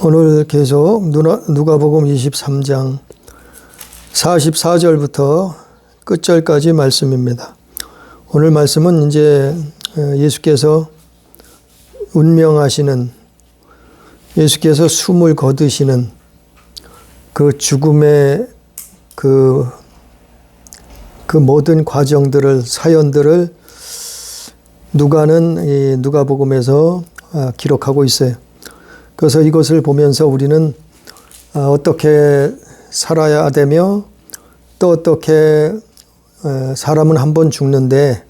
오늘 계속 누가복음 23장 44절부터 끝절까지 말씀입니다. 오늘 말씀은 이제 예수께서 운명하시는, 예수께서 숨을 거두시는 그 죽음의 그 모든 과정들을, 사연들을 누가는 이 누가복음에서 기록하고 있어요. 그래서 이것을 보면서 우리는 어떻게 살아야 되며, 또 어떻게 사람은 한 번 죽는데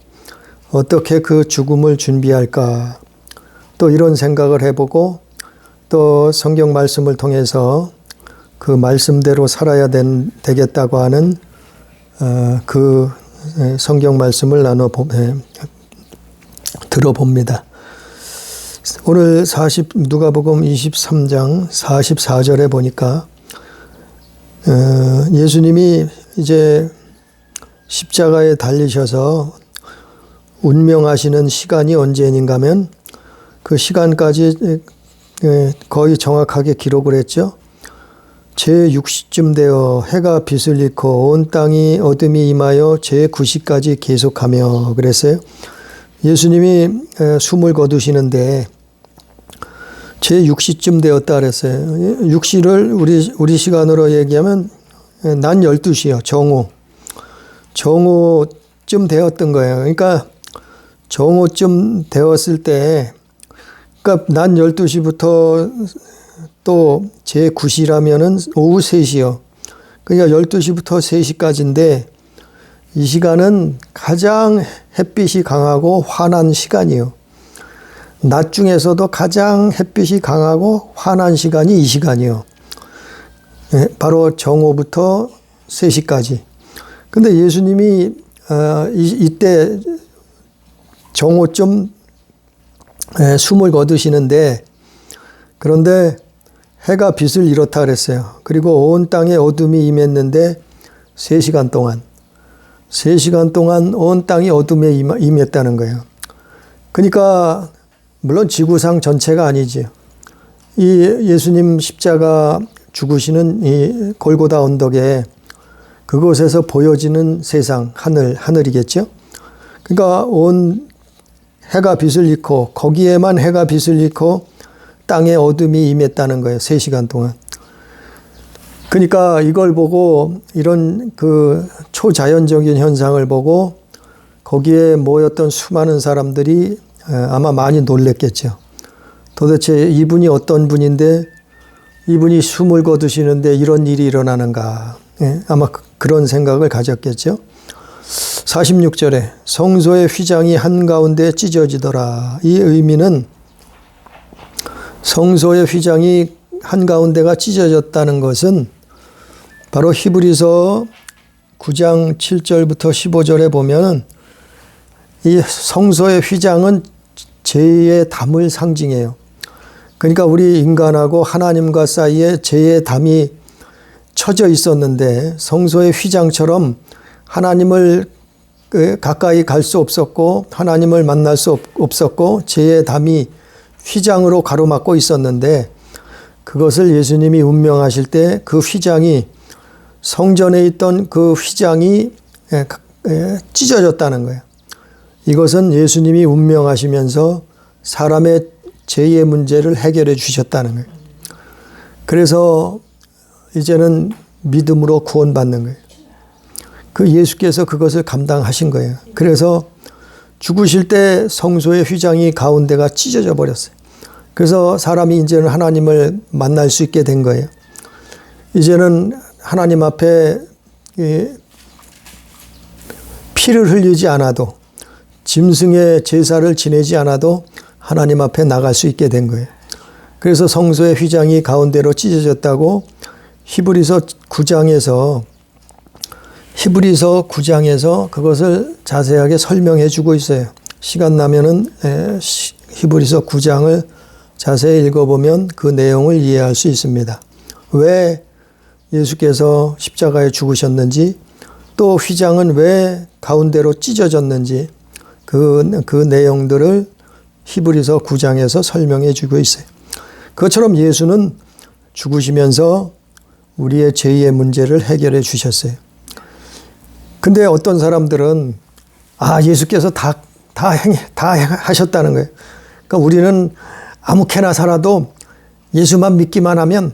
어떻게 그 죽음을 준비할까, 또 이런 생각을 해보고, 또 성경 말씀을 통해서 그 말씀대로 살아야 되겠다고 하는 그 성경 말씀을 들어봅니다. 오늘 누가복음 23장 44절에 보니까 예수님이 이제 십자가에 달리셔서 운명하시는 시간이 언제인가 하면 그 시간까지 거의 정확하게 기록을 했죠. 제6시쯤 되어 해가 빛을 잃고 온 땅이 어둠이 임하여 제9시까지 계속하며 그랬어요. 예수님이 숨을 거두시는데 제6시쯤 되었다 그랬어요. 6시를 우리 시간으로 얘기하면 낮 12시요. 정오쯤 되었던 거예요. 그러니까 정오쯤 되었을 때, 그러니까 낮 12시부터 또 제9시라면은 오후 3시요. 그러니까 12시부터 3시까지인데 이 시간은 가장 햇빛이 강하고 환한 시간이요. 낮 중에서도 가장 햇빛이 강하고 환한 시간이 이 시간이요. 바로 정오부터 3시까지. 근데 예수님이 이때 정오쯤 숨을 거두시는데, 그런데 해가 빛을 잃었다 그랬어요. 그리고 온 땅에 어둠이 임했는데 3시간 동안 온 땅이 어둠에 임했다는 거예요. 그러니까 물론 지구상 전체가 아니지요. 이 예수님 십자가 죽으시는 이 골고다 언덕에 그곳에서 보여지는 세상, 하늘이겠죠. 그러니까 온 해가 빛을 잃고, 거기에만 해가 빛을 잃고 땅에 어둠이 임했다는 거예요. 3시간 동안. 그러니까 이걸 보고, 이런 그 초자연적인 현상을 보고 거기에 모였던 수많은 사람들이 아마 많이 놀랬겠죠. 도대체 이분이 어떤 분인데 이분이 숨을 거두시는데 이런 일이 일어나는가. 아마 그런 생각을 가졌겠죠. 46절에 성소의 휘장이 한가운데 찢어지더라. 이 의미는 성소의 휘장이 한가운데가 찢어졌다는 것은 바로 히브리서 9장 7절부터 15절에 보면 이 성소의 휘장은 죄의 담을 상징해요. 그러니까 우리 인간하고 하나님과 사이에 죄의 담이 쳐져 있었는데, 성소의 휘장처럼 하나님을 가까이 갈 수 없었고 하나님을 만날 수 없었고 죄의 담이 휘장으로 가로막고 있었는데, 그것을 예수님이 운명하실 때 그 휘장이, 성전에 있던 그 휘장이 찢어졌다는 거예요. 이것은 예수님이 운명하시면서 사람의 죄의 문제를 해결해 주셨다는 거예요. 그래서 이제는 믿음으로 구원받는 거예요. 그 예수께서 그것을 감당하신 거예요. 그래서 죽으실 때 성소의 휘장이 가운데가 찢어져 버렸어요. 그래서 사람이 이제는 하나님을 만날 수 있게 된 거예요. 이제는 하나님 앞에 피를 흘리지 않아도, 짐승의 제사를 지내지 않아도 하나님 앞에 나갈 수 있게 된 거예요. 그래서 성소의 휘장이 가운데로 찢어졌다고 히브리서 9장에서 그것을 자세하게 설명해 주고 있어요. 시간 나면은 히브리서 9장을 자세히 읽어보면 그 내용을 이해할 수 있습니다. 왜 예수께서 십자가에 죽으셨는지, 또 휘장은 왜 가운데로 찢어졌는지 그 내용들을 히브리서 9장에서 설명해 주고 있어요. 그것처럼 예수는 죽으시면서 우리의 죄의 문제를 해결해 주셨어요. 근데 어떤 사람들은 예수께서 다 하셨다는 거예요. 그러니까 우리는 아무렇게나 살아도 예수만 믿기만 하면,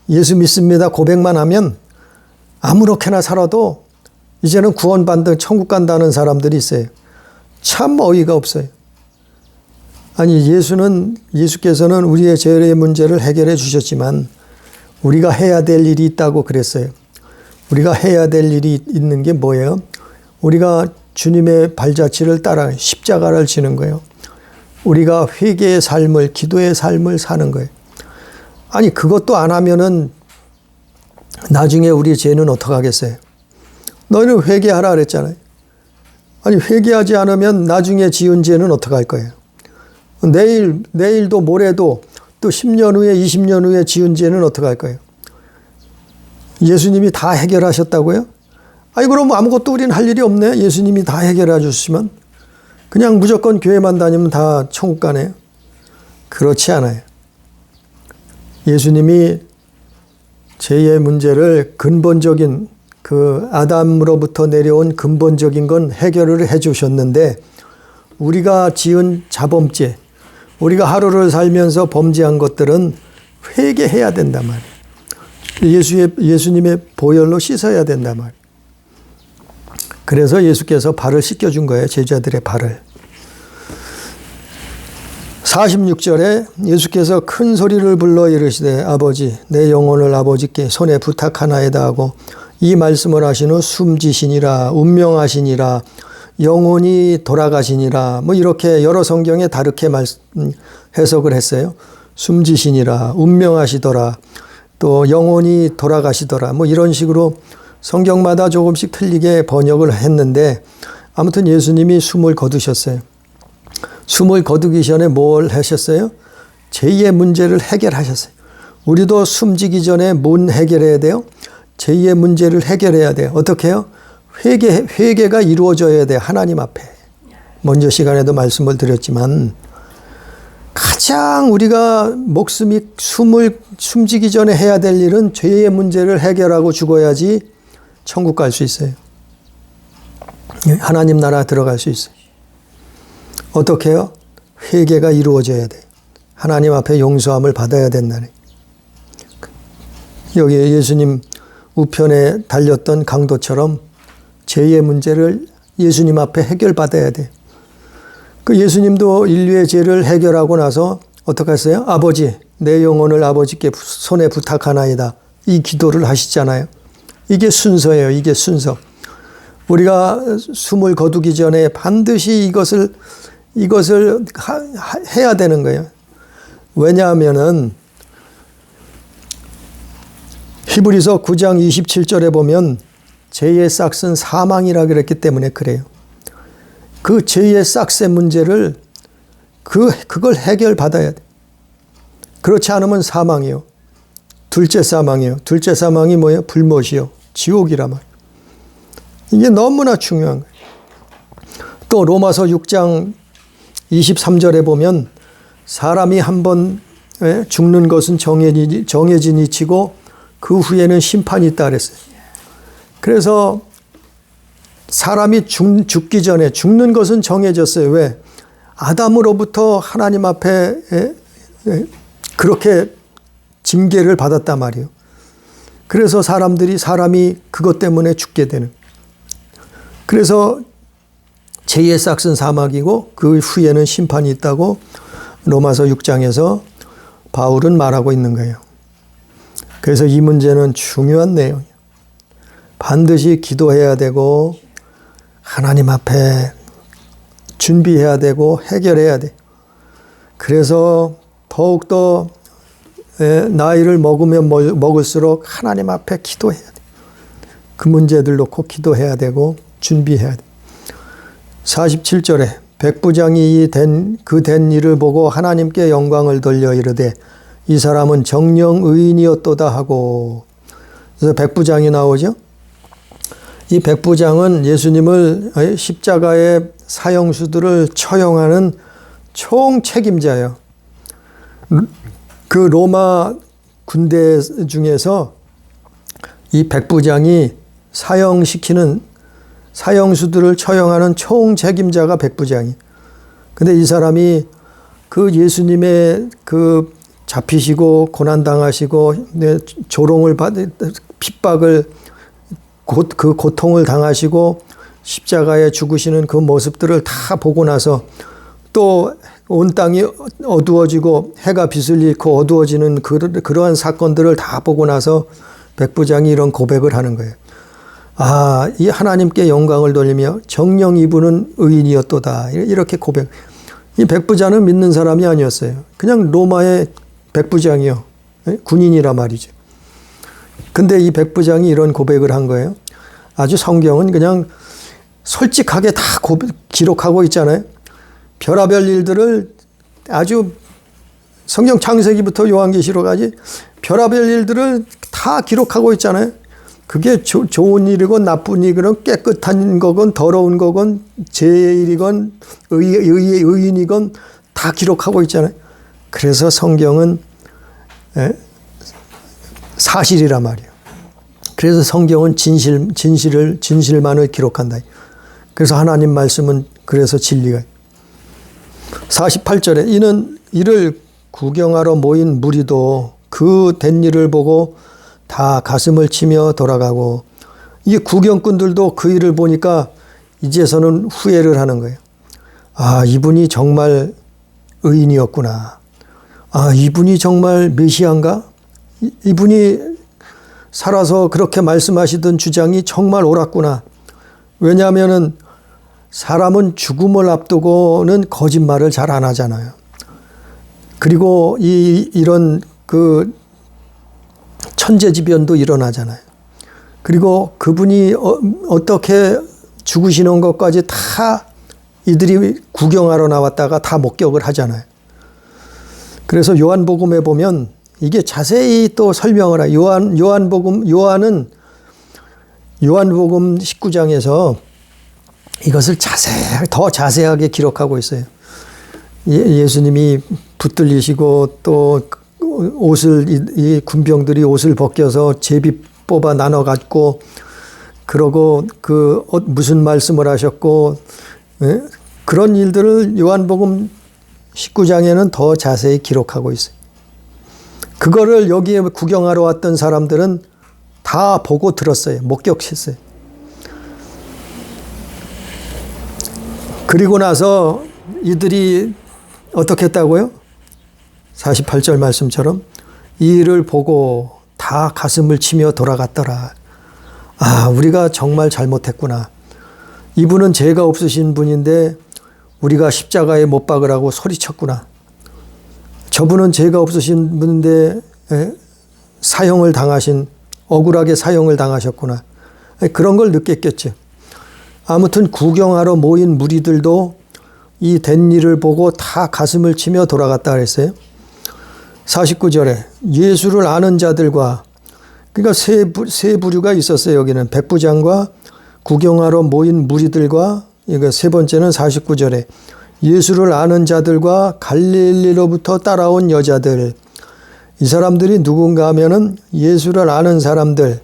예수 믿습니다 고백만 하면 아무렇게나 살아도 이제는 구원받는 천국 간다는 사람들이 있어요. 참 어이가 없어요. 아니, 예수께서는 우리의 죄의 문제를 해결해 주셨지만 우리가 해야 될 일이 있다고 그랬어요. 우리가 해야 될 일이 있는 게 뭐예요? 우리가 주님의 발자취를 따라 십자가를 지는 거예요. 우리가 회개의 삶을, 기도의 삶을 사는 거예요. 아니, 그것도 안 하면은 나중에 우리 죄는 어떡하겠어요? 너희는 회개하라 그랬잖아요. 아니, 회개하지 않으면 나중에 지은 죄는 어떡할 거예요? 내일도 모레도 또 10년 후에 20년 후에 지은 죄는 어떡할 거예요? 예수님이 다 해결하셨다고요? 아니, 그럼 아무것도 우리는 할 일이 없네. 예수님이 다 해결해 주시면 그냥 무조건 교회만 다니면 다 천국 가네요. 그렇지 않아요. 예수님이 죄의 문제를 근본적인 그 아담으로부터 내려온 근본적인 건 해결을 해 주셨는데, 우리가 지은 자범죄, 우리가 하루를 살면서 범죄한 것들은 회개해야 된단 말이에요. 예수님의 보혈로 씻어야 된단 말이에요. 그래서 예수께서 발을 씻겨준 거예요. 제자들의 발을. 46절에 예수께서 큰 소리를 불러 이르시되 아버지 내 영혼을 아버지께 손에 부탁하나이다 하고 이 말씀을 하신 후 숨지시니라, 운명하시니라, 영혼이 돌아가시니라, 뭐 이렇게 여러 성경에 다르게 해석을 했어요. 숨지시니라, 운명하시더라, 또 영혼이 돌아가시더라, 뭐 이런 식으로 성경마다 조금씩 틀리게 번역을 했는데, 아무튼 예수님이 숨을 거두셨어요. 숨을 거두기 전에 뭘 하셨어요? 죄의 문제를 해결하셨어요. 우리도 숨지기 전에 뭔 해결해야 돼요? 죄의 문제를 해결해야 돼요. 어떻게 해요? 회개가 이루어져야 돼요. 하나님 앞에. 먼저 시간에도 말씀을 드렸지만 가장 우리가 목숨이 숨지기 전에 해야 될 일은 죄의 문제를 해결하고 죽어야지 천국 갈 수 있어요. 하나님 나라 들어갈 수 있어요. 어떻게 해요? 회개가 이루어져야 돼요. 하나님 앞에 용서함을 받아야 된다네. 여기 예수님 우편에 달렸던 강도처럼 죄의 문제를 예수님 앞에 해결받아야 돼요. 그 예수님도 인류의 죄를 해결하고 나서 어떻게 했어요? 아버지, 내 영혼을 아버지께 손에 부탁하나이다. 이 기도를 하시잖아요. 이게 순서예요. 이게 순서. 우리가 숨을 거두기 전에 반드시 이것을 해야 되는 거예요. 왜냐하면은 히브리서 9장 27절에 보면 죄의 싹은 사망이라 그랬기 때문에 그래요. 그 죄의 싹의 문제를 그걸 해결받아야 돼. 그렇지 않으면 사망이요. 둘째 사망이요. 둘째 사망이 뭐예요? 불못이요. 지옥이라 말이에요. 이게 너무나 중요한 거예요. 또 로마서 6장 23절에 보면 사람이 한번 죽는 것은 정해진 이치고 그 후에는 심판이 있다 그랬어요. 그래서 사람이 죽기 전에 죽는 것은 정해졌어요. 왜? 아담으로부터 하나님 앞에 그렇게 징계를 받았단 말이에요. 그래서 사람이 그것 때문에 죽게 되는. 그래서 죄의 싹은 사망이고 그 후에는 심판이 있다고 로마서 6장에서 바울은 말하고 있는 거예요. 그래서 이 문제는 중요한 내용이에요. 반드시 기도해야 되고 하나님 앞에 준비해야 되고 해결해야 돼. 그래서 더욱더 나이를 먹으면 먹을수록 하나님 앞에 기도해야 돼. 그 문제들 놓고 기도해야 되고 준비해야 돼. 47절에 백부장이 그 된 일을 보고 하나님께 영광을 돌려 이르되 이 사람은 정령 의인이었도다 하고, 그래서 백부장이 나오죠. 이 백부장은 예수님을 십자가의 사형수들을 처형하는 총책임자예요. 그 로마 군대 중에서 이 백부장이 사형시키는 사형수들을 처형하는 총책임자가 백부장이. 근데 이 사람이 그 예수님의 그 잡히시고 고난당하시고 조롱을 핍박을 그 고통을 당하시고 십자가에 죽으시는 그 모습들을 다 보고 나서 또 온 땅이 어두워지고 해가 빛을 잃고 어두워지는 그러한 사건들을 다 보고 나서 백부장이 이런 고백을 하는 거예요. 아, 이 하나님께 영광을 돌리며 정녕 이분은 의인이었도다. 이렇게 고백. 이 백부장은 믿는 사람이 아니었어요. 그냥 로마의 백부장이요. 군인이라 말이죠. 근데 이 백부장이 이런 고백을 한 거예요. 아주 성경은 그냥 솔직하게 다 기록하고 있잖아요. 별하별 일들을 아주 성경 창세기부터 요한계시록까지 별하별 일들을 다 기록하고 있잖아요. 그게 좋은 일이건 나쁜 일이건 깨끗한 거건 더러운 거건 죄의 일이건 의인이건 다 기록하고 있잖아요. 그래서 성경은 사실이란 말이에요. 그래서 성경은 진실만을 기록한다. 그래서 하나님 말씀은 그래서 진리가. 48절에 이를 구경하러 모인 무리도 그 된 일을 보고 다 가슴을 치며 돌아가고, 이 구경꾼들도 그 일을 보니까 이제서는 후회를 하는 거예요. 아, 이분이 정말 의인이었구나. 아, 이분이 정말 메시아인가? 이분이 살아서 그렇게 말씀하시던 주장이 정말 옳았구나. 왜냐하면은 사람은 죽음을 앞두고는 거짓말을 잘 안 하잖아요. 그리고 이런 그 천재지변도 일어나잖아요. 그리고 그분이 어떻게 죽으시는 것까지 다 이들이 구경하러 나왔다가 다 목격을 하잖아요. 그래서 요한복음에 보면 이게 자세히 또 설명을 해요. 요한은 요한복음 19장에서 이것을 더 자세하게 기록하고 있어요. 예수님이 붙들리시고 또 이 군병들이 옷을 벗겨서 제비 뽑아 나눠 갖고, 그러고 무슨 말씀을 하셨고, 그런 일들을 요한복음 19장에는 더 자세히 기록하고 있어요. 그거를 여기에 구경하러 왔던 사람들은 다 보고 들었어요. 목격했어요. 그리고 나서 이들이 어떻게 했다고요? 48절 말씀처럼 이 일을 보고 다 가슴을 치며 돌아갔더라. 아, 우리가 정말 잘못했구나. 이분은 죄가 없으신 분인데 우리가 십자가에 못 박으라고 소리쳤구나. 저분은 죄가 없으신 분인데 억울하게 사형을 당하셨구나. 그런 걸 느꼈겠죠. 아무튼 구경하러 모인 무리들도 이 된 일을 보고 다 가슴을 치며 돌아갔다 그랬어요. 49절에 예수를 아는 자들과, 그러니까 세 부류가 있었어요. 여기는 백부장과 구경하러 모인 무리들과, 그러니까 세 번째는 49절에 예수를 아는 자들과 갈릴리로부터 따라온 여자들. 이 사람들이 누군가 하면은 예수를 아는 사람들,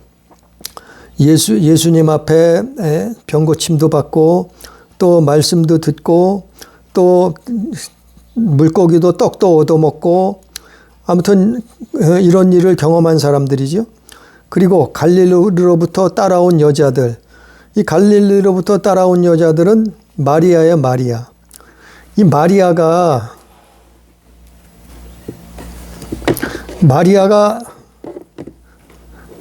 예수님 앞에 병고침도 받고 또 말씀도 듣고 또 물고기도 떡도 얻어먹고, 아무튼 이런 일을 경험한 사람들이죠. 그리고 갈릴리로부터 따라온 여자들. 이 갈릴리로부터 따라온 여자들은 마리아예요, 마리아. 이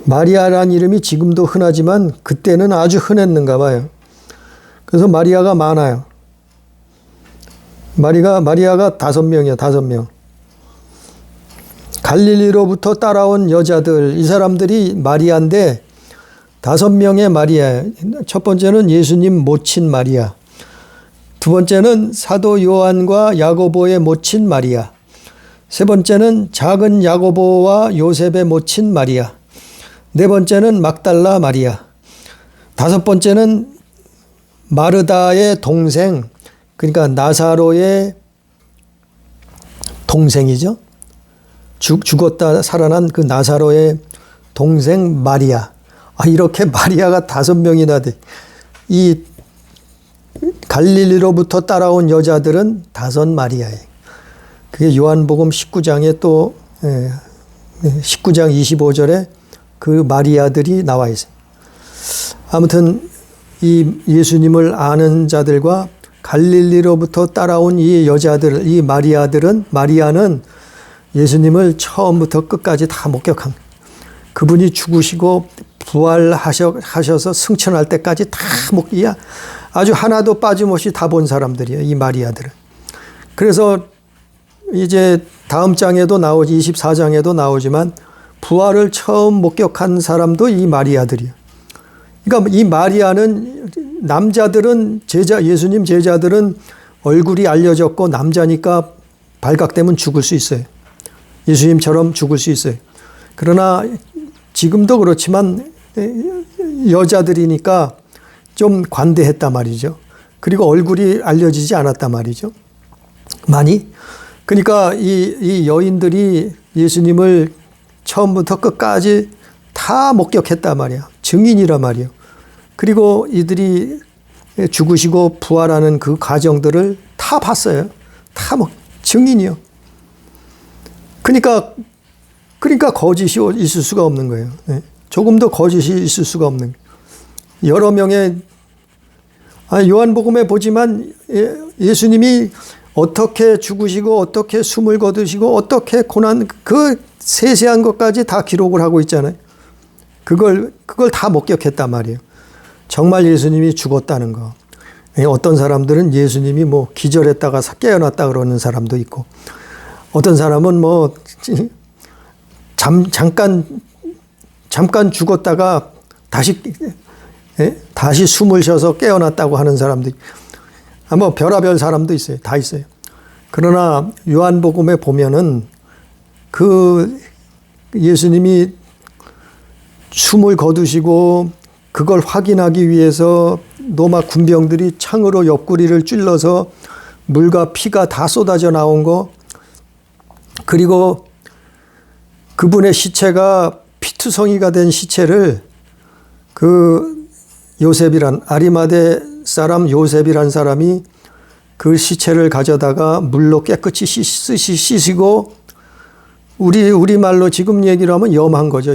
마리아란 이름이 지금도 흔하지만 그때는 아주 흔했는가 봐요. 그래서 마리아가 많아요. 마리아가 5명이야, 5명. 갈릴리로부터 따라온 여자들, 이 사람들이 마리아인데 5명의 마리아예요. 첫 번째는 예수님 모친 마리아. 두 번째는 사도 요한과 야고보의 모친 마리아. 세 번째는 작은 야고보와 요셉의 모친 마리아. 네 번째는 막달라 마리아. 다섯 번째는 마르다의 동생, 그러니까 나사로의 동생이죠. 죽었다 살아난 그 나사로의 동생 마리아. 이렇게 마리아가 5명이나 돼. 이 갈릴리로부터 따라온 여자들은 5마리아예요. 그게 요한복음 19장에 또 19장 25절에 그 마리아들이 나와 있어요. 아무튼 이 예수님을 아는 자들과 갈릴리로부터 따라온 이 여자들, 이 마리아는 예수님을 처음부터 끝까지 다 목격한 거예요. 그분이 죽으시고 부활하셔서 승천할 때까지 다 아주 하나도 빠짐없이 다 본 사람들이에요. 이 마리아들은. 그래서 이제 다음 장에도 나오지, 24장에도 나오지만 부활을 처음 목격한 사람도 이 마리아들이에요. 그러니까 이 마리아는 남자들은 예수님 제자들은 얼굴이 알려졌고 남자니까 발각되면 죽을 수 있어요. 예수님처럼 죽을 수 있어요. 그러나 지금도 그렇지만 여자들이니까 좀 관대했단 말이죠. 그리고 얼굴이 알려지지 않았단 말이죠. 많이. 그러니까 이 여인들이 예수님을 처음부터 끝까지 다 목격했단 말이야. 증인이란 말이에요. 그리고 이들이 죽으시고 부활하는 그 과정들을 다 봤어요. 다 증인이요. 그러니까 거짓이 있을 수가 없는 거예요. 조금도 거짓이 있을 수가 없는 거예요. 여러 명의 요한복음에 보지만 예수님이 어떻게 죽으시고 어떻게 숨을 거두시고 어떻게 고난 그 세세한 것까지 다 기록을 하고 있잖아요. 그걸 다 목격했단 말이에요. 정말 예수님이 죽었다는 거. 어떤 사람들은 예수님이 기절했다가 깨어났다 그러는 사람도 있고, 어떤 사람은 잠깐 죽었다가 다시 숨을 쉬어서 깨어났다고 하는 사람도 있고, 별의별 사람도 있어요. 다 있어요. 그러나 요한복음에 보면은 그 예수님이 숨을 거두시고 그걸 확인하기 위해서 로마 군병들이 창으로 옆구리를 찔러서 물과 피가 다 쏟아져 나온 거, 그리고 그분의 시체가 피투성이가 된 시체를 그 아리마대 사람 요셉이란 사람이 그 시체를 가져다가 물로 깨끗이 씻으시고, 우리 말로 지금 얘기를 하면 염한 거죠.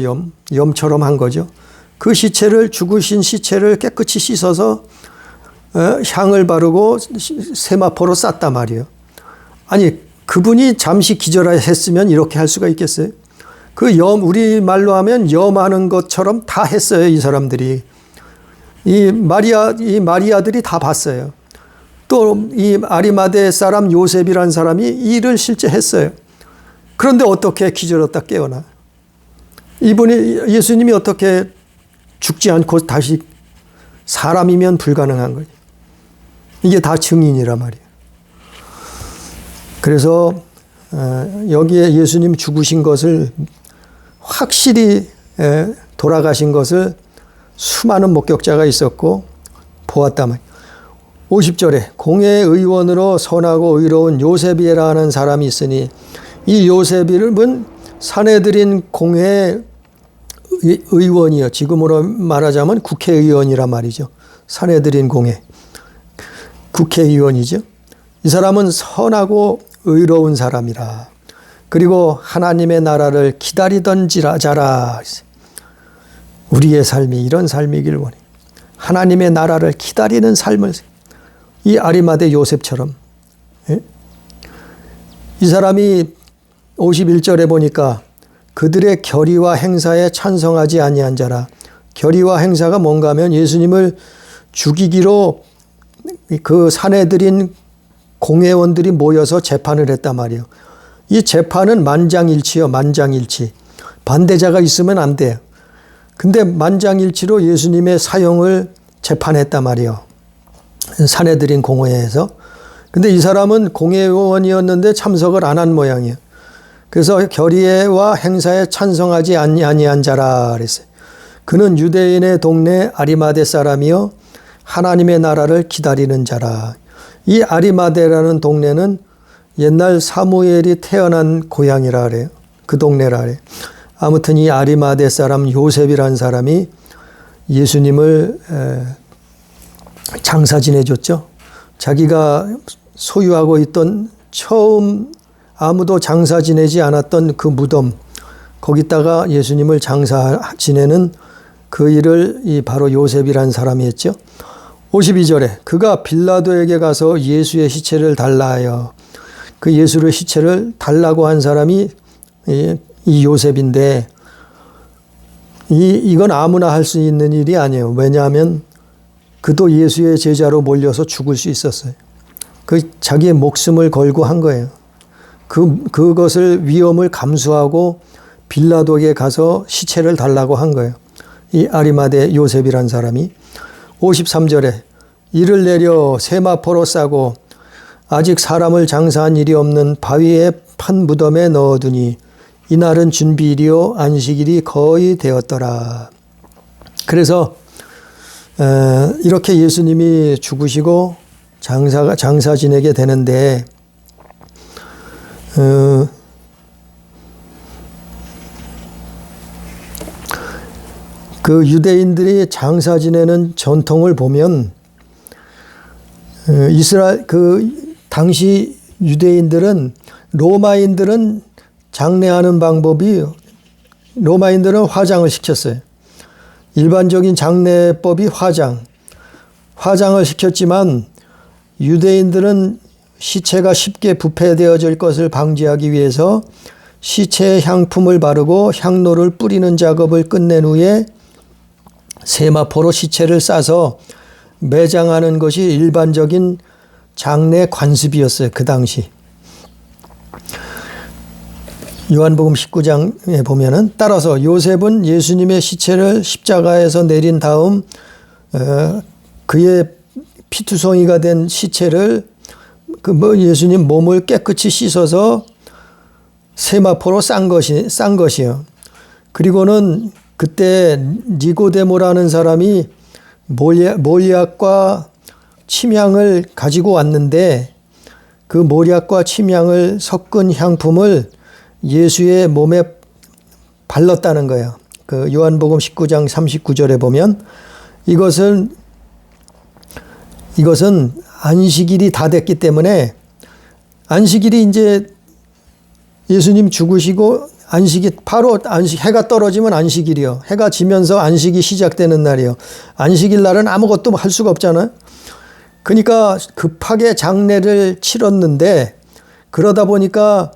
염처럼 한 거죠. 그 죽으신 시체를 깨끗이 씻어서 향을 바르고 세마포로 쌌단 말이에요. 아니, 그분이 잠시 기절했으면 이렇게 할 수가 있겠어요? 우리 말로 하면 염하는 것처럼 다 했어요, 이 사람들이. 이 마리아들이 다 봤어요. 또 이 아리마대 사람 요셉이라는 사람이 일을 실제 했어요. 그런데 어떻게 기절했다 깨어나? 예수님이 어떻게 죽지 않고 다시 사람이면 불가능한 거지. 이게 다 증인이란 말이에요. 그래서 여기에 예수님 죽으신 것을 확실히 돌아가신 것을 수많은 목격자가 있었고 보았단 말이에요. 50절에 공회의원으로 선하고 의로운 요셉이라는 사람이 있으니, 이 요셉은 산헤드린 공회 의원이요. 지금으로 말하자면 국회의원이란 말이죠. 산헤드린 공회. 국회의원이죠. 이 사람은 선하고 의로운 사람이라. 그리고 하나님의 나라를 기다리던 자라. 우리의 삶이 이런 삶이길 원해. 하나님의 나라를 기다리는 삶을, 이 아리마대 요셉처럼. 이 사람이 51절에 보니까 그들의 결의와 행사에 찬성하지 아니한 자라. 결의와 행사가 뭔가 하면 예수님을 죽이기로 그 산헤드린 공회원들이 모여서 재판을 했단 말이에요. 이 재판은 만장일치요. 만장일치. 반대자가 있으면 안 돼요. 근데 만장일치로 예수님의 사형을 재판했단 말이에요. 산헤드린 공회에서. 근데 이 사람은 공회의원이었는데 참석을 안 한 모양이에요. 그래서 결의와 행사에 찬성하지 아니한 자라 그랬어요. 그는 유대인의 동네 아리마대 사람이요 하나님의 나라를 기다리는 자라. 이 아리마대라는 동네는 옛날 사무엘이 태어난 고향이라 그래요. 그 동네라 그래요. 아무튼 이 아리마대 사람 요셉이라는 사람이 예수님을 장사 지내줬죠. 자기가 소유하고 있던 처음 아무도 장사 지내지 않았던 그 무덤, 거기다가 예수님을 장사 지내는 그 일을 이 바로 요셉이라는 사람이 했죠. 52절에 그가 빌라도에게 가서 예수의 시체를 달라 하여, 그 예수의 시체를 달라고 한 사람이 이 요셉인데, 이건 아무나 할 수 있는 일이 아니에요. 왜냐하면 그도 예수의 제자로 몰려서 죽을 수 있었어요. 그 자기의 목숨을 걸고 한 거예요. 그것을 위험을 감수하고 빌라도에게 가서 시체를 달라고 한 거예요. 이 아리마대 요셉이란 사람이. 53절에 이를 내려 세마포로 싸고 아직 사람을 장사한 일이 없는 바위에 판 무덤에 넣어두니 이날은 준비일이요 안식일이 거의 되었더라. 그래서 이렇게 예수님이 죽으시고 장사 지내게 되는데, 그 유대인들이 장사 지내는 전통을 보면 이스라엘 그 당시 유대인들은 로마인들은 장례하는 방법이, 로마인들은 화장을 시켰어요. 일반적인 장례법이 화장을 시켰지만 유대인들은 시체가 쉽게 부패되어질 것을 방지하기 위해서 시체에 향품을 바르고 향로를 뿌리는 작업을 끝낸 후에 세마포로 시체를 싸서 매장하는 것이 일반적인 장례 관습이었어요. 그 당시. 요한복음 19장에 보면은, 따라서 요셉은 예수님의 시체를 십자가에서 내린 다음 그의 피투성이가 된 시체를 예수님 몸을 깨끗이 씻어서 세마포로 싼 것이요. 그리고는 그때 니고데모라는 사람이 몰약과 침향을 가지고 왔는데, 그 몰약과 침향을 섞은 향품을 예수의 몸에 발랐다는 거예요. 그 요한복음 19장 39절에 보면 이것은 안식일이 다 됐기 때문에, 안식일이 이제 예수님 죽으시고 바로 해가 떨어지면 안식일이요. 해가 지면서 안식이 시작되는 날이요. 안식일 날은 아무것도 할 수가 없잖아요. 그러니까 급하게 장례를 치렀는데, 그러다 보니까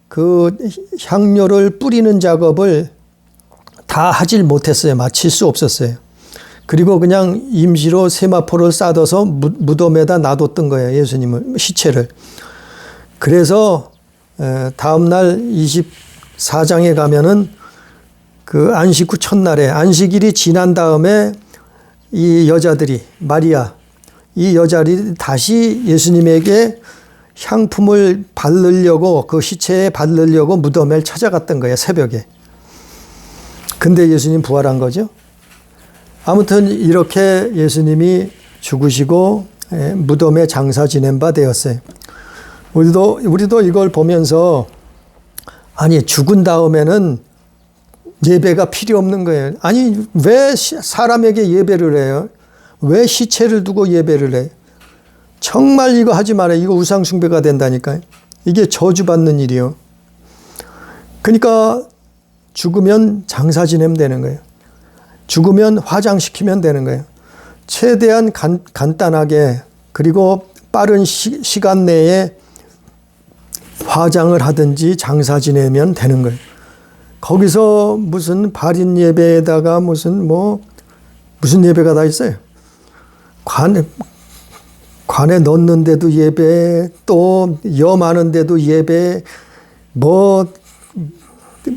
그 향료를 뿌리는 작업을 다 하질 못했어요. 마칠 수 없었어요. 그리고 그냥 임시로 세마포를 싸둬서 무덤에다 놔뒀던 거예요. 예수님을, 시체를. 그래서 다음날 24장에 가면은 그 안식 후 첫날에, 안식일이 지난 다음에 이 여자들이, 마리아, 이 여자들이 다시 예수님에게 향품을 바르려고, 그 시체에 바르려고 무덤을 찾아갔던 거예요. 새벽에. 근데 예수님 부활한 거죠. 아무튼 이렇게 예수님이 죽으시고 무덤에 장사 지낸 바 되었어요. 우리도 이걸 보면서, 아니 죽은 다음에는 예배가 필요 없는 거예요. 아니 왜 사람에게 예배를 해요? 왜 시체를 두고 예배를 해? 정말 이거 하지 말아요. 이거 우상 숭배가 된다니까요. 이게 저주받는 일이요. 그러니까 죽으면 장사 지내면 되는 거예요. 죽으면 화장시키면 되는 거예요. 최대한 간단하게, 그리고 빠른 시간 내에 화장을 하든지 장사 지내면 되는 거예요. 거기서 무슨 발인 예배에다가 무슨 예배가 다 있어요. 관에 넣는데도 예배, 또 염하는데도 예배,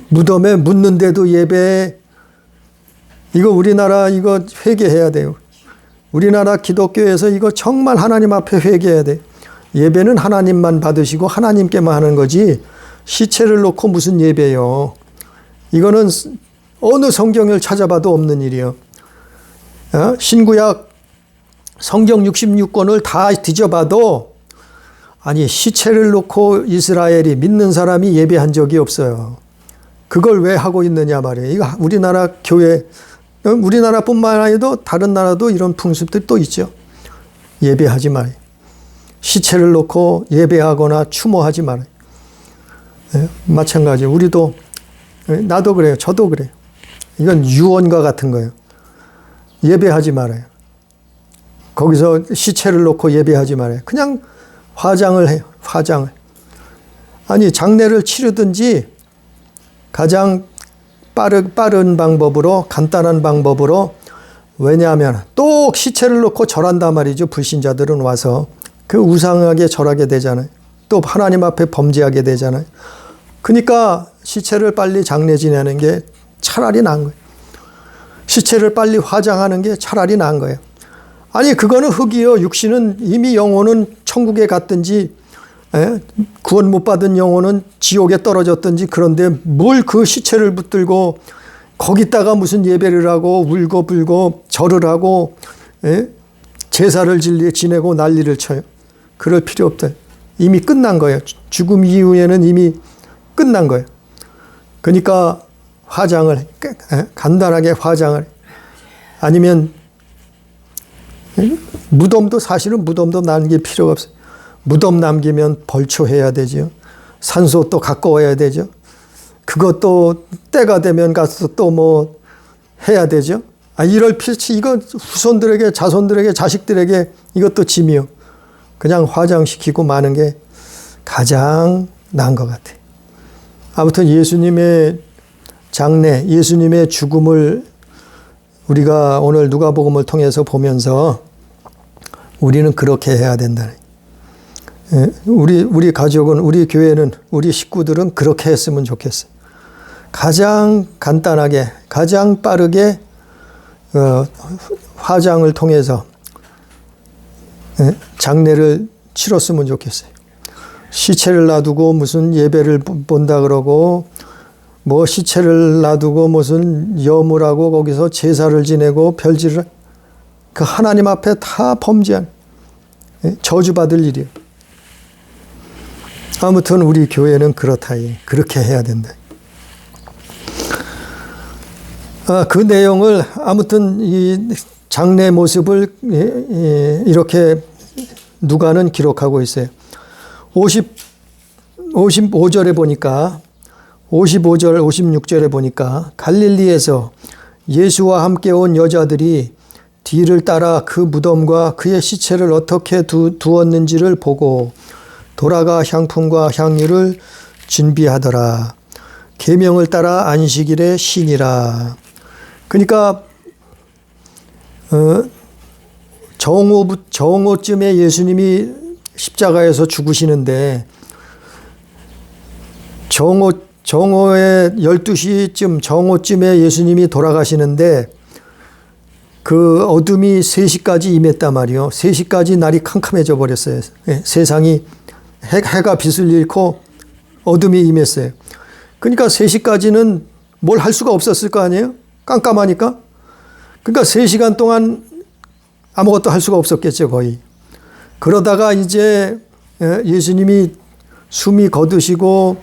무덤에 묻는데도 예배. 이거 우리나라 이거 회개해야 돼요. 우리나라 기독교에서 이거 정말 하나님 앞에 회개해야 돼. 예배는 하나님만 받으시고 하나님께만 하는 거지, 시체를 놓고 무슨 예배요. 이거는 어느 성경을 찾아봐도 없는 일이요. 신구약 성경 66권을 다 뒤져봐도 아니, 시체를 놓고 이스라엘이 믿는 사람이 예배한 적이 없어요. 그걸 왜 하고 있느냐 말이에요. 이거 우리나라 교회, 우리나라뿐만 아니라 다른 나라도 이런 풍습들이 또 있죠. 예배하지 말아요. 시체를 놓고 예배하거나 추모하지 말아요. 마찬가지. 우리도, 나도 그래요. 저도 그래요. 이건 유언과 같은 거예요. 예배하지 말아요. 거기서 시체를 놓고 예배하지 말아요. 그냥 화장을 해요. 화장을. 아니, 장례를 치르든지 가장 빠른 방법으로, 간단한 방법으로, 왜냐하면 또 시체를 놓고 절한단 말이죠. 불신자들은 와서 그 우상하게 절하게 되잖아요. 또 하나님 앞에 범죄하게 되잖아요. 그러니까 시체를 빨리 장례 지내는 게 차라리 나은 거예요. 시체를 빨리 화장하는 게 차라리 나은 거예요. 아니, 그거는 흙이요. 육신은 이미 영혼은 천국에 갔든지, 구원 못 받은 영혼은 지옥에 떨어졌든지, 그런데 뭘 그 시체를 붙들고 거기다가 무슨 예배를 하고 울고 불고 절을 하고 제사를 지내고 난리를 쳐요. 그럴 필요 없다. 이미 끝난 거예요. 죽음 이후에는 이미 끝난 거예요. 그러니까 화장을, 간단하게 화장을, 아니면 무덤도 사실은 무덤도 남길 필요가 없어요. 무덤 남기면 벌초해야 되죠. 산소 또 갖고 와야 되죠. 그것도 때가 되면 가서 또 뭐 해야 되죠. 이럴 필치, 이거 후손들에게, 자손들에게, 자식들에게 이것도 짐이요. 그냥 화장시키고 마는 게 가장 나은 것 같아요. 아무튼 예수님의 장례, 예수님의 죽음을 우리가 오늘 누가복음을 통해서 보면서 우리는 그렇게 해야 된다. 우리 가족은, 우리 교회는, 우리 식구들은 그렇게 했으면 좋겠어요. 가장 간단하게, 가장 빠르게 화장을 통해서 장례를 치렀으면 좋겠어요. 시체를 놔두고 무슨 예배를 본다 그러고, 뭐 시체를 놔두고 무슨 여물하고 거기서 제사를 지내고 별질을, 그 하나님 앞에 다 범죄한, 저주받을 일이에요. 아무튼 우리 교회는 그렇다. 그렇게 해야 된다. 그 내용을, 아무튼 이 장례 모습을 이렇게 누가는 기록하고 있어요. 55절에 보니까, 55절, 56절에 보니까 갈릴리에서 예수와 함께 온 여자들이 뒤를 따라 그 무덤과 그의 시체를 어떻게 두었는지를 보고 돌아가 향품과 향유를 준비하더라. 계명을 따라 안식일에 쉬니라. 그러니까 정오쯤에 예수님이 십자가에서 죽으시는데, 정오에 12시쯤, 정오쯤에 예수님이 돌아가시는데, 그 어둠이 3시까지 임했단 말이요. 3시까지 날이 캄캄해져 버렸어요. 세상이, 해가 빛을 잃고 어둠이 임했어요. 그러니까 3시까지는 뭘 할 수가 없었을 거 아니에요? 깜깜하니까. 그러니까 3시간 동안 아무것도 할 수가 없었겠죠, 거의. 그러다가 이제 예수님이 숨이 거두시고,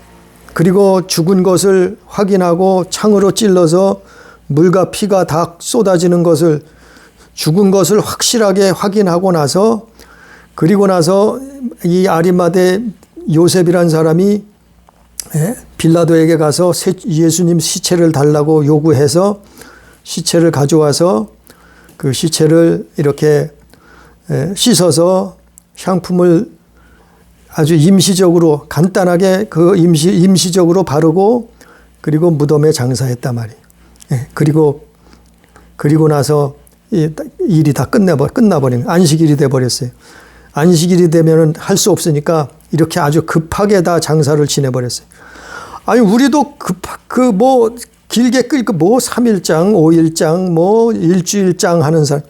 그리고 죽은 것을 확인하고 창으로 찔러서 물과 피가 다 쏟아지는 것을, 죽은 것을 확실하게 확인하고 나서, 그리고 나서 이 아리마대 요셉이란 사람이 빌라도에게 가서 예수님 시체를 달라고 요구해서 시체를 가져와서 그 시체를 이렇게 씻어서 향품을 아주 임시적으로, 간단하게 그 임시적으로 바르고, 그리고 무덤에 장사했단 말이에요. 그리고 나서 일이 다 끝나버린, 안식일이 돼버렸어요. 안식일이 되면은 할 수 없으니까 이렇게 아주 급하게 다 장사를 지내버렸어요. 아니, 우리도 길게 끌고 3일장, 5일장, 일주일장 하는 사람.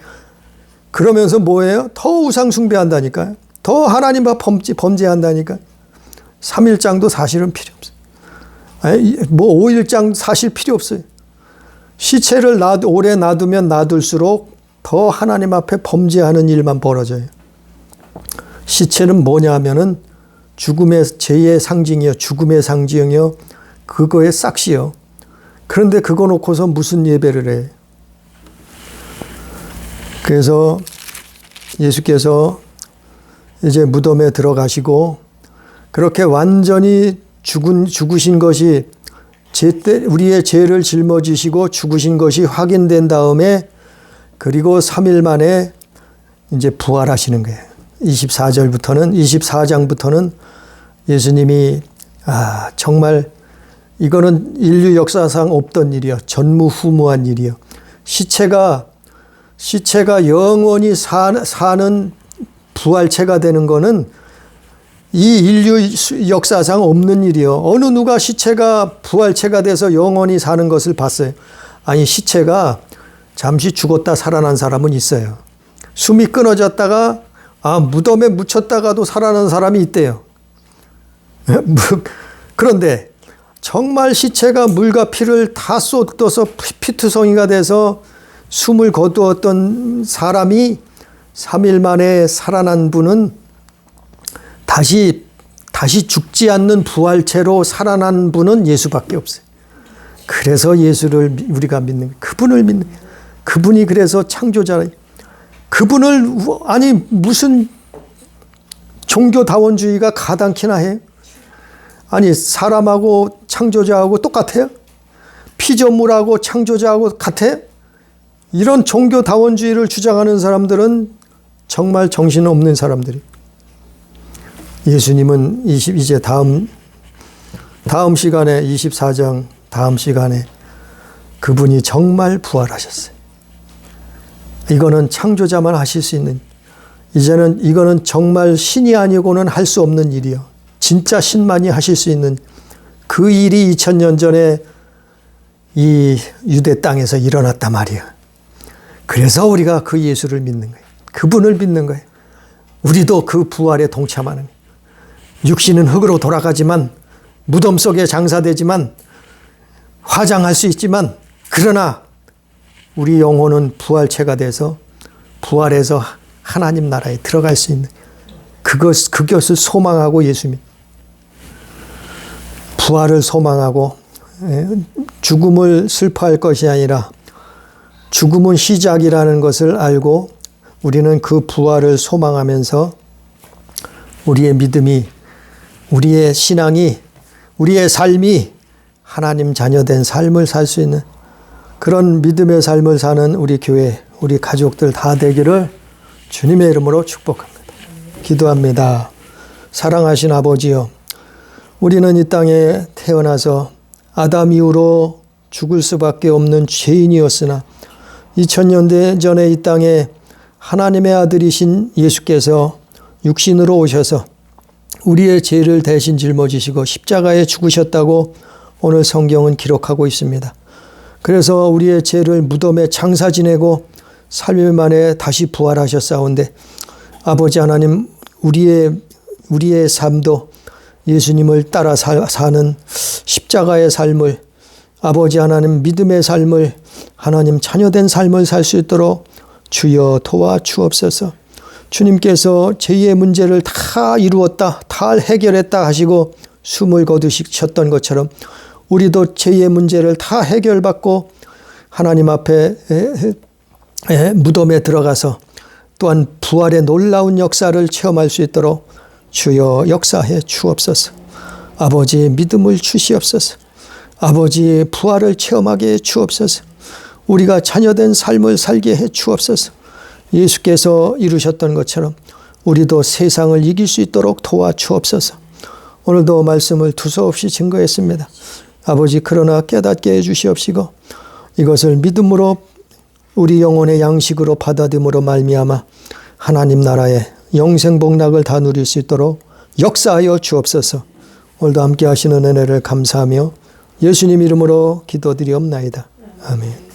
그러면서 뭐예요? 더 우상숭배한다니까요. 더 하나님 앞 범죄한다니까. 3일장도 사실은 필요 없어요. 5일장 사실 필요 없어요. 시체를 오래 놔두면 놔둘수록 더 하나님 앞에 범죄하는 일만 벌어져요. 시체는 뭐냐 하면은 죽음의 죄의 상징이요, 죽음의 상징이요, 그거의 싹시요. 그런데 그거 놓고서 무슨 예배를 해? 그래서 예수께서 이제 무덤에 들어가시고 그렇게 완전히 죽으신 것이 우리의 죄를 짊어지시고 죽으신 것이 확인된 다음에 그리고 3일 만에 이제 부활하시는 거예요. 24장부터는 예수님이 정말 이거는 인류 역사상 없던 일이요. 전무후무한 일이요. 시체가 영원히 사는 부활체가 되는 거는 이 인류 역사상 없는 일이요. 어느 누가 시체가 부활체가 돼서 영원히 사는 것을 봤어요? 아니, 시체가 잠시 죽었다 살아난 사람은 있어요. 숨이 끊어졌다가 무덤에 묻혔다가도 살아난 사람이 있대요. 그런데 정말 시체가 물과 피를 다 쏟아서 피투성이가 돼서 숨을 거두었던 사람이 3일 만에 살아난 분은 다시 죽지 않는 부활체로 살아난 분은 예수밖에 없어요. 그래서 예수를 우리가 믿는 거예요. 그분을 믿는 거예요. 그분이 그래서 창조자예요. 그분을 무슨 종교다원주의가 가당키나 해요? 아니, 사람하고 창조자하고 똑같아요? 피조물하고 창조자하고 같아요? 이런 종교다원주의를 주장하는 사람들은 정말 정신없는 사람들이에요. 예수님은 이제 다음 시간에 24장 다음 시간에 그분이 정말 부활하셨어요. 이거는 창조자만 하실 수 있는, 이거는 정말 신이 아니고는 할 수 없는 일이요. 진짜 신만이 하실 수 있는 그 일이 2000년 전에 이 유대 땅에서 일어났단 말이에요. 그래서 우리가 그 예수를 믿는 거예요. 그분을 믿는 거예요. 우리도 그 부활에 동참하는 거예요. 육신은 흙으로 돌아가지만, 무덤 속에 장사되지만, 화장할 수 있지만, 그러나 우리 영혼은 부활체가 돼서 부활해서 하나님 나라에 들어갈 수 있는 그것을 소망하고 예수님 부활을 소망하고 죽음을 슬퍼할 것이 아니라 죽음은 시작이라는 것을 알고 우리는 그 부활을 소망하면서 우리의 믿음이, 우리의 신앙이, 우리의 삶이 하나님 자녀된 삶을 살 수 있는 그런 믿음의 삶을 사는 우리 교회, 우리 가족들 다 되기를 주님의 이름으로 축복합니다. 기도합니다. 사랑하신 아버지요, 우리는 이 땅에 태어나서 아담 이후로 죽을 수밖에 없는 죄인이었으나 2000년 전에 이 땅에 하나님의 아들이신 예수께서 육신으로 오셔서 우리의 죄를 대신 짊어지시고 십자가에 죽으셨다고 오늘 성경은 기록하고 있습니다. 그래서 우리의 죄를 무덤에 장사 지내고 3일 만에 다시 부활하셨사온데 아버지 하나님, 우리의 삶도 예수님을 따라 사는 십자가의 삶을, 아버지 하나님 믿음의 삶을, 하나님 자녀된 삶을 살 수 있도록 주여 도와주옵소서. 주님께서 죄의 문제를 다 이루었다, 다 해결했다 하시고 숨을 거두셨던 것처럼 우리도 죄의 문제를 다 해결받고 하나님 앞에 무덤에 들어가서 또한 부활의 놀라운 역사를 체험할 수 있도록 주여 역사해 주옵소서. 아버지 믿음을 주시옵소서. 아버지 부활을 체험하게 해 주옵소서. 우리가 자녀된 삶을 살게 해 주옵소서. 예수께서 이루셨던 것처럼 우리도 세상을 이길 수 있도록 도와주옵소서. 오늘도 말씀을 두서없이 증거했습니다. 아버지, 그러나 깨닫게 해주시옵시고 이것을 믿음으로 우리 영혼의 양식으로 받아들임으로 말미암아 하나님 나라의 영생 복락을 다 누릴 수 있도록 역사하여 주옵소서. 오늘도 함께 하시는 은혜를 감사하며 예수님 이름으로 기도드리옵나이다. 아멘.